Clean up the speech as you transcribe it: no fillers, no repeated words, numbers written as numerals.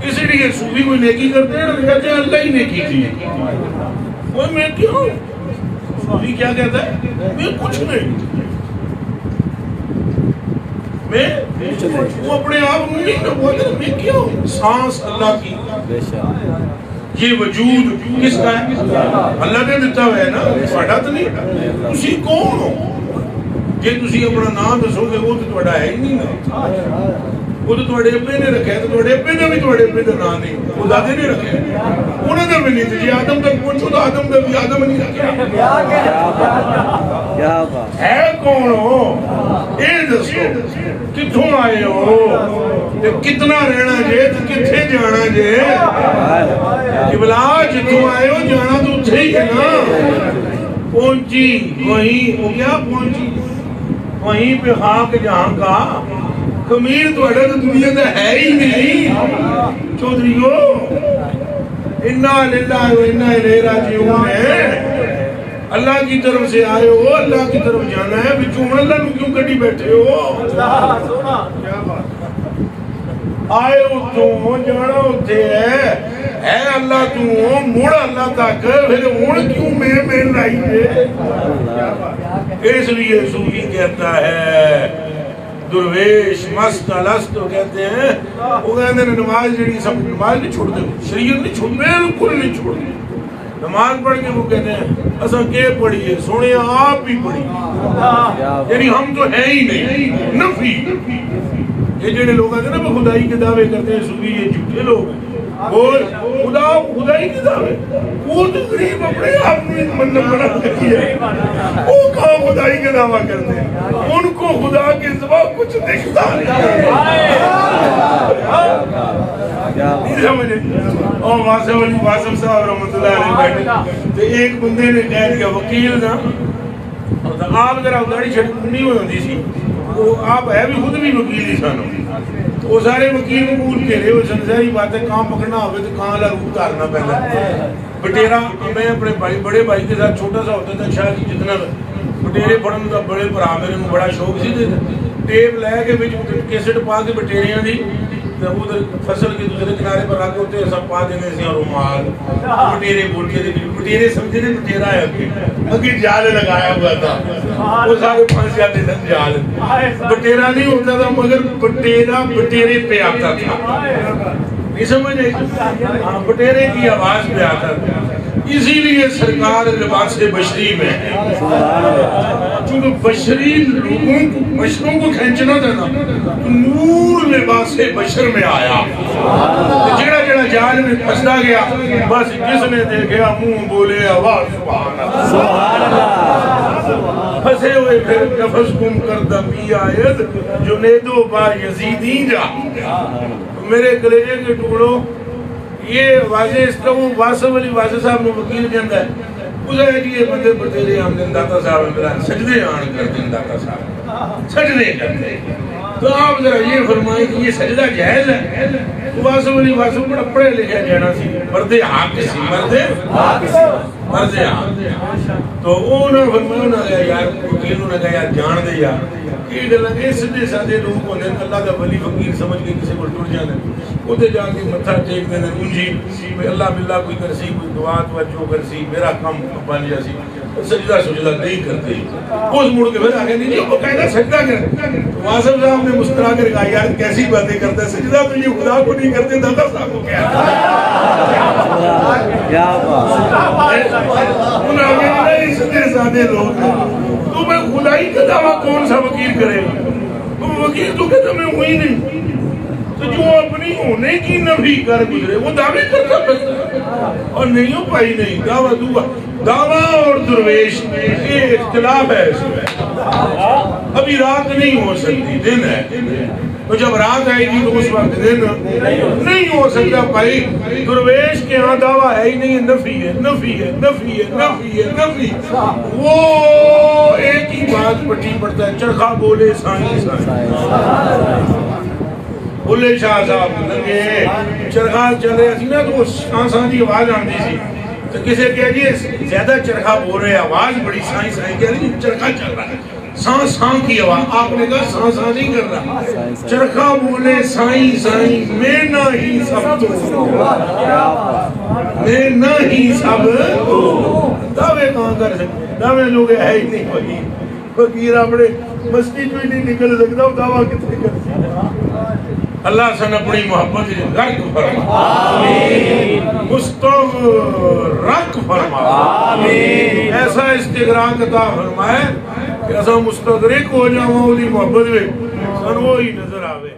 اس لیے صوفی کوئی نیکی کرتے ہیں نا کہتے ہیں اللہ ہی نیکی کی وہ میں کیوں صوفی کیا کہتا ہے میں کچھ نہیں میں وہ اپنے آپ نہیں نہ میں کیوں سانس اللہ کی یہ وجود کس کا ہے اللہ نے دیتا ہوا ہے نا ساڈا تو نہیں تسی کون ہو جے تسی اپنا نام دسو گے وہ تو تہاڈا ہے ہی نہیں نا وہ تو تہاڈے ابے نے رکھا ہے تو تہاڈے ابے نے بھی تہاڈے ابے دا نام نہیں وہ دادے نے رکھا ہے انہوں نے بھی نہیں جی آدم تک پہنچو تو آدم دا بھی آدم نہیں رکھا ہے کون ہو اے دسو کتھوں آئے ہو کتنا رہنا جے تو کتھے جانا جے قبلہ جتوں آئے ہو جانا تو اتھے ہی ہے نا پہنچی وہیں وہ کیا پہنچی وہیں پہ خاک جہاں کا خمیر تو اڑا تو دنیا تو ہے ہی نہیں چودھریو انا للہ و انا الیہ راجعون ہے اللہ کی طرف سے آئے ہو اللہ کی طرف جانا ہے بچوں اللہ نو کیوں کٹی بیٹھے ہو کیا بات آئے ہو تو جانا ہوتے ہے اللہ تو موڑ اللہ تک پھر ہون کیوں میں لائی دے اس لیے صوفی کہتا ہے درویش مست الستو کہتے ہیں وہ کہتے ہیں نماز جڑی سب نماز نہیں چھوڑ دے شریعت نہیں چھوڑ بالکل نہیں چھوڑ دے نماز پڑھ کے وہ کہتے ہیں اساں کے پڑھیے سونے آپ بھی پڑھیے یعنی ہم تو ہے ہی نہیں نفی یہ جڑے لوگ آتے ہیں نا خدائی کے دعوے کرتے ہیں صوفی یہ جھوٹے لوگ ہیں وہ خدائی کے دعوے وہ تو غریب اپنے آپ میں منت بنا رکھی ہے وہ کہاں خدائی کے دعویٰ کرتے ہیں ان کو خدا کے سوا کچھ دکھتا نہیں سمجھے اور واسف صاحب رحمت اللہ علیہ بیٹھے تو ایک بندے نے کہہ دیا وکیل نا آپ ذرا ادھاڑی چھٹنی ہوئی ہوتی سی وہ آپ ہے بھی خود بھی وکیل ہی سانو وہ سارے وکیل قبول کے رہے وہ سنساری بات ہے کام پکڑنا ہوئے تو کہاں اللہ روح تارنا پہلا بٹیرہ میں اپنے بڑے بھائی کے ساتھ چھوٹا سا ہوتا تھا شاہ جی جتنا بٹیرے پڑھن کا بڑے بھرا میرے میں بڑا شوق سی ٹیپ لے کے بچ کیسٹ پا کے بٹیریاں دی ادھر فصل کے دوسرے کنارے پر آ کے ہوتے سب پا دینے سے رومال بٹیرے بول کے بٹیرے سمجھے تھے بٹیرا ہے اگے جال لگایا ہوا تھا وہ سارے پھنس جاتے تھے جال بٹیرا نہیں ہوتا تھا مگر بٹیرا بٹیرے پہ آتا تھا نہیں سمجھے بٹیرے کی آواز پہ آتا تھا اسی لیے سرکار لباس بشری میں چونکہ بشری لوگوں کو بشروں کو کھینچنا تھا نا تو نور لباس بشر میں آیا جڑا جڑا جال میں پھنستا گیا بس جس نے دیکھا منہ بولے آواز سبحان اللہ پھنسے ہوئے پھر نفس گم کردہ پی آیت جنیدو با یزیدین جا میرے کلیجے کے ٹکڑوں یہ واضح اس طرح وہ واسف علی واضح صاحب نے وکیل کے اندر اسے ہے کہ یہ بندے بڑھتے ہم دن داتا صاحب نے سجدے آن کر دن داتا صاحب سجدے کرتے تو آپ ذرا یہ فرمائیں کہ یہ سجدہ جائز ہے تو واسف علی واضح بڑا پڑھے لکھے جانا سی مردے حق سی مردے حق تو انہوں نے فرمایا نہ گیا یار وکیلوں نے کہا یار جان دے یار یہ گلہ کہ سدھے سادے لوگ ہونے اللہ کا ولی فقیر سمجھ کے کسی کو ٹوٹ جانے ادھے جا کے متھا ٹیک دینے انجی اللہ باللہ کوئی کرسی کوئی دعا توجہ کرسی میرا کم بن جاسی سجدہ سجدہ نہیں کرتے اس مڑ کے پھر آگے نہیں جو قائدہ سجدہ کرتے واصف صاحب نے مسکرا کر کہا یار کیسی باتیں کرتے ہیں سجدہ تو یہ خدا کو نہیں کرتے دادا صاحب کو کیا انہوں آگے نہیں سدھے سادے لوگ تو میں خدائی کا دعویٰ کون سا وکیل کرے گا وکیل تو کہتا میں ہوئی نہیں تو جو اپنی ہونے کی نفی کر گزرے وہ دعوے کرتا پہتا اور نہیں ہو پائی نہیں دعویٰ اور درویش یہ اختلاف ہے اس میں ابھی رات نہیں ہو سکتی دن ہے تو جب رات آئے گی تو اس وقت دن نہیں ہو سکتا بھائی درویش کے ہاں دعویٰ ہے ہی نہیں نفی ہے نفی ہے نفی ہے نفی ہے نفی وہ ایک ہی بات پٹی پڑتا ہے چرخہ بولے سائیں سائیں بھولے شاہ صاحب لگے چرخہ چلے اسی نا تو شاہ دی آواز آن دی سی تو کسے کہہ جی زیادہ چرخہ بول رہے آواز بڑی سائیں سائیں کہہ رہی چرخہ چل رہا ہے سان سان کی آواز، آپ نے کہا سان سان نہیں کر رہا، چرخہ بولے سائیں سائیں میں نہ ہی سب تو، میں نہ ہی سب تو، دعوے کہاں کر سکتے، دعوے لوگ ہے ہی نہیں فقیر، فقیر اپنے مسجد میں نہیں نکل سکتا، دعویٰ کتنے کر سکتا۔ اللہ سن اپنی محبت غرق فرما، مستغرق فرما، ایسا استغراق عطا فرمائے کہ ایسا مستغرق ہو جاؤں اولی محبت میں سن وہی نظر آوے۔